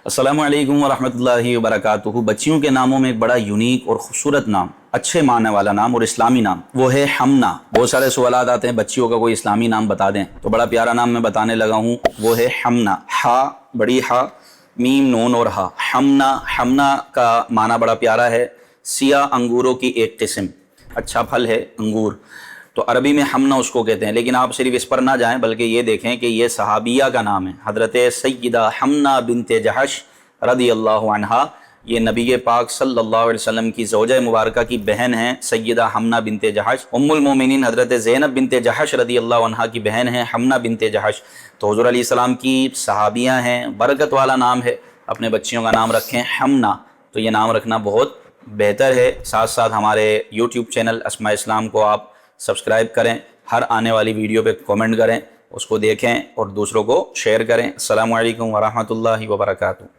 अस्सलामु अलैकुम वरहमतुल्लाहि वबरकातुहू। बच्चियों के नामों में एक बड़ा यूनिक और खूबसूरत नाम, अच्छे मानने वाला नाम और इस्लामी नाम, वो है हमना। बहुत सारे सवालात आते हैं बच्चियों का कोई इस्लामी नाम बता दें, तो बड़ा प्यारा नाम मैं बताने लगा हूँ, वो है हमना। हा, बड़ी हा, मीम नून और हा, हमना। हमना का माना बड़ा प्यारा है, सिया अंगूरों की एक किस्म, अच्छा फल है अंगूर, तो अरबी में हमना उसको कहते हैं। लेकिन आप सिर्फ इस पर ना जाएं, बल्कि ये देखें कि ये सहाबिया का नाम है, हज़रत सय्यदा हमना बिनते जहश रदी अल्लाह अन्हा। ये नबी पाक सल्लल्लाहु अलैहि वसल्लम की ज़ौजा मुबारका की बहन हैं, सय्यदा हमना बिनते जहश। उम्मुल मोमिनीन हज़रत ज़ैनब बिनते जहश रदी अल्लाह अन्हा की बहन हैं हमना बिनते जहश। तो हुज़ूर अलैहिस्सलाम की सहाबियाँ हैं, बरकत वाला नाम है। अपने बच्चियों का नाम रखें हमना, तो ये नाम रखना बहुत बेहतर है। साथ साथ हमारे यूट्यूब चैनल अस्मा इस्लाम को आप सब्सक्राइब करें, हर आने वाली वीडियो पे कमेंट करें, उसको देखें और दूसरों को शेयर करें। अस्सलामु अलैकुम वरहमतुल्लाहि वबरकातुहू।